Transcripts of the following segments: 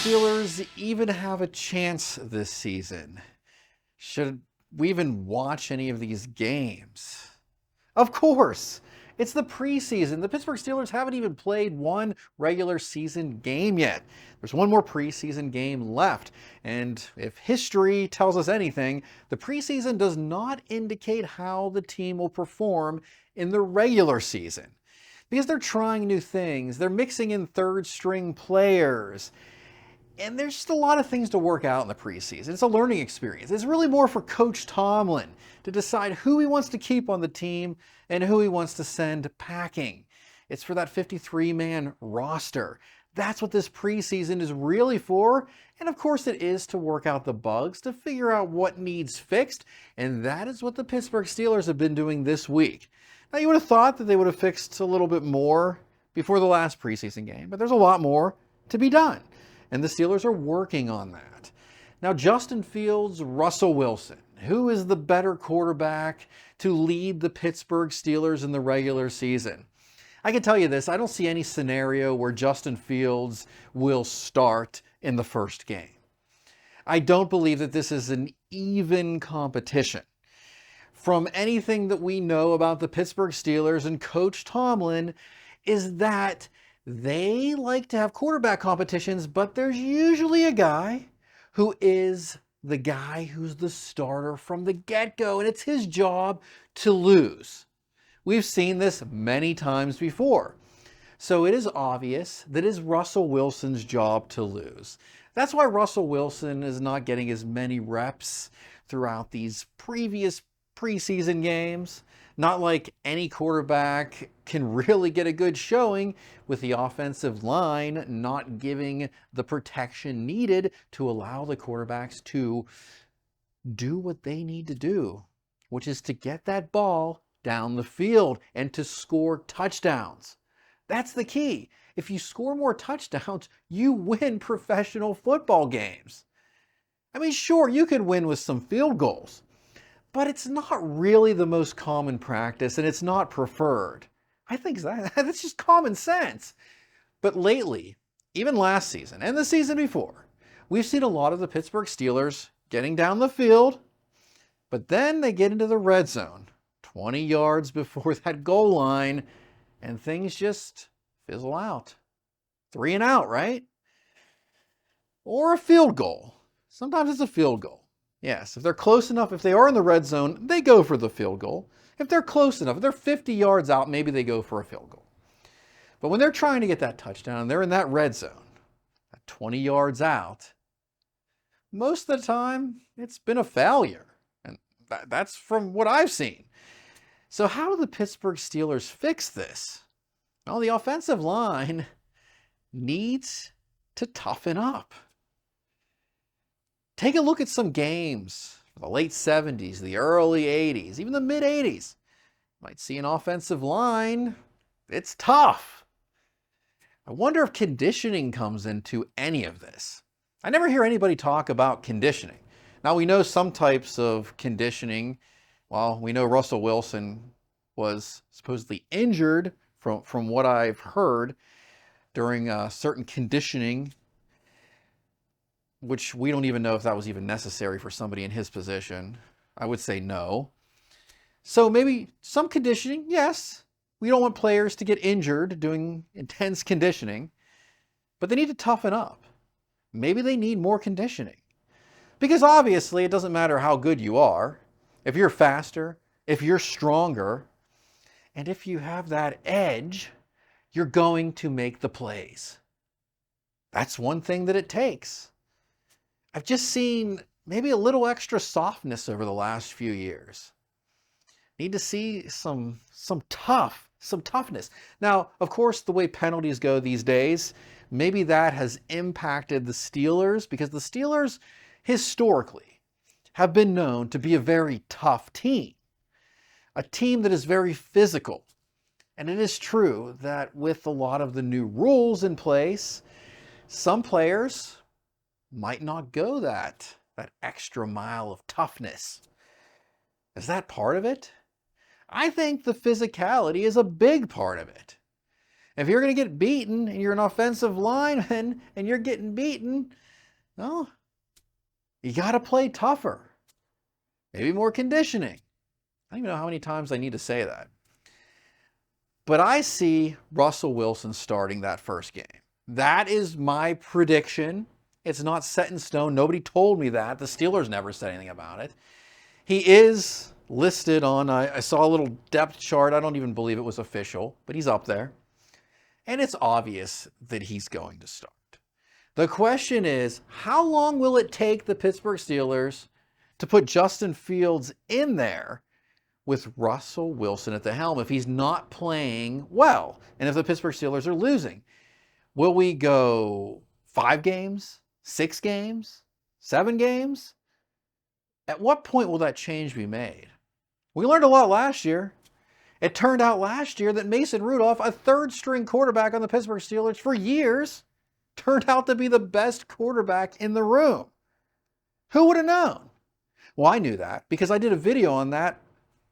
Steelers even have a chance this season? Should we even watch any of these games? Of course! It's the preseason. The Pittsburgh Steelers haven't even played one regular season game yet. There's one more preseason game left. And if history tells us anything, the preseason does not indicate how the team will perform in the regular season. Because they're trying new things, they're mixing in third string players. And there's just a lot of things to work out in the preseason. It's a learning experience. It's really more for Coach Tomlin to decide who he wants to keep on the team and who he wants to send packing. It's for that 53-man roster. That's what this preseason is really for. And of course it is to work out the bugs, to figure out what needs fixed. And that is what the Pittsburgh Steelers have been doing this week. Now you would have thought that they would have fixed a little bit more before the last preseason game, but there's a lot more to be done. And the Steelers are working on that. Now, Justin Fields, Russell Wilson. Who is the better quarterback to lead the Pittsburgh Steelers in the regular season? I can tell you this, I don't see any scenario where Justin Fields will start in the first game. I don't believe that this is an even competition. From anything that we know about the Pittsburgh Steelers and Coach Tomlin is that they like to have quarterback competitions, but there's usually a guy who is the guy who's the starter from the get-go, and it's his job to lose. We've seen this many times before. So it is obvious that it is Russell Wilson's job to lose. That's why Russell Wilson is not getting as many reps throughout these previous preseason games. Not like any quarterback can really get a good showing with the offensive line not giving the protection needed to allow the quarterbacks to do what they need to do, which is to get that ball down the field and to score touchdowns. That's the key. If you score more touchdowns, you win professional football games. I mean, sure, you could win with some field goals, but it's not really the most common practice and it's not preferred. I think that's just common sense. But lately, even last season and the season before, we've seen a lot of the Pittsburgh Steelers getting down the field, but then they get into the red zone, 20 yards before that goal line, and things just fizzle out. 3 and out, right? Or a field goal. Sometimes it's a field goal. Yes, if they're close enough, if they are in the red zone, they go for the field goal. If they're close enough, if they're 50 yards out, maybe they go for a field goal. But when they're trying to get that touchdown, they're in that red zone, at 20 yards out, most of the time, it's been a failure. And that's from what I've seen. So how do the Pittsburgh Steelers fix this? Well, the offensive line needs to toughen up. Take a look at some games from the late 70s, the early 80s, even the mid 80s. You might see an offensive line. It's tough. I wonder if conditioning comes into any of this. I never hear anybody talk about conditioning. Now we know some types of conditioning. Well, we know Russell Wilson was supposedly injured from what I've heard during certain conditioning, which we don't even know if that was even necessary for somebody in his position. I would say no. So maybe some conditioning, yes. We don't want players to get injured doing intense conditioning, but they need to toughen up. Maybe they need more conditioning. Because obviously it doesn't matter how good you are. If you're faster, if you're stronger, and if you have that edge, you're going to make the plays. That's one thing that it takes. I've just seen maybe a little extra softness over the last few years. Need to see some toughness. Now, of course, the way penalties go these days, maybe that has impacted the Steelers because the Steelers historically have been known to be a very tough team. A team that is very physical. And it is true that with a lot of the new rules in place, some players might not go that extra mile of toughness. Is that part of it? I think the physicality is a big part of it. If you're going to get beaten and you're an offensive lineman and you're getting beaten, well, you got to play tougher. Maybe more conditioning. I don't even know how many times I need to say that. But I see Russell Wilson starting that first game. That is my prediction. It's not set in stone. Nobody told me that. The Steelers never said anything about it. He is listed on, I saw a little depth chart. I don't even believe it was official, but he's up there. And it's obvious that he's going to start. The question is, how long will it take the Pittsburgh Steelers to put Justin Fields in there with Russell Wilson at the helm if he's not playing well and if the Pittsburgh Steelers are losing? Will we go 5 games, 6 games, 7 games? At what point will that change be made? We learned a lot last year. It turned out last year that Mason Rudolph, a third-string quarterback on the Pittsburgh Steelers for years, turned out to be the best quarterback in the room. Who would have known? Well, I knew that because I did a video on that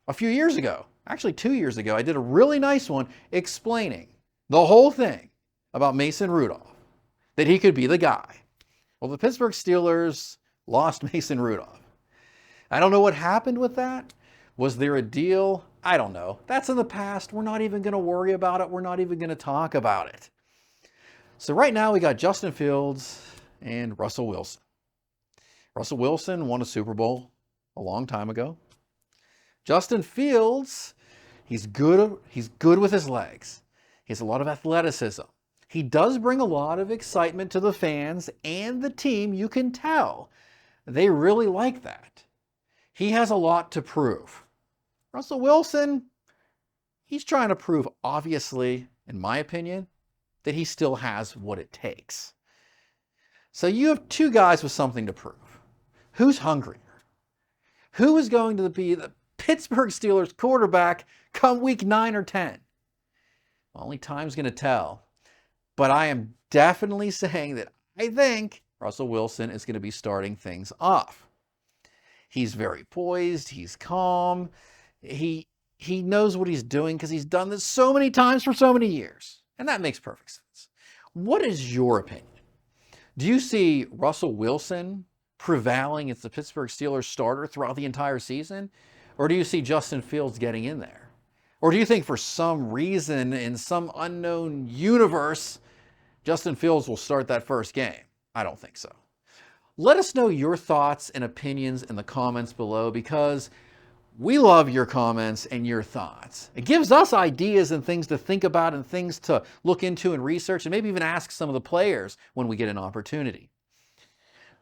a few years ago. Actually, 2 years ago. I did a really nice one explaining the whole thing about Mason Rudolph, that he could be the guy. Well, the Pittsburgh Steelers lost Mason Rudolph. I don't know what happened with that. Was there a deal? I don't know. That's in the past. We're not even going to worry about it. We're not even going to talk about it. So right now we got Justin Fields and Russell Wilson. Russell Wilson won a Super Bowl a long time ago. Justin Fields, he's good with his legs. He has a lot of athleticism. He does bring a lot of excitement to the fans and the team. You can tell they really like that. He has a lot to prove. Russell Wilson, he's trying to prove, obviously, in my opinion, that he still has what it takes. So you have 2 guys with something to prove. Who's hungrier? Who is going to be the Pittsburgh Steelers quarterback come week 9 or 10? Only time's going to tell. But I am definitely saying that I think Russell Wilson is going to be starting things off. He's very poised. He's calm. He knows what he's doing because he's done this so many times for so many years. And that makes perfect sense. What is your opinion? Do you see Russell Wilson prevailing as the Pittsburgh Steelers starter throughout the entire season? Or do you see Justin Fields getting in there? Or do you think for some reason in some unknown universe, Justin Fields will start that first game? I don't think so. Let us know your thoughts and opinions in the comments below because we love your comments and your thoughts. It gives us ideas and things to think about and things to look into and research and maybe even ask some of the players when we get an opportunity.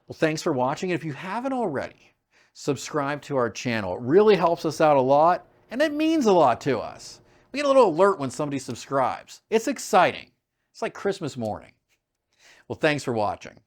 Well, thanks for watching. And if you haven't already, subscribe to our channel. It really helps us out a lot and it means a lot to us. We get a little alert when somebody subscribes. It's exciting. It's like Christmas morning. Well, thanks for watching.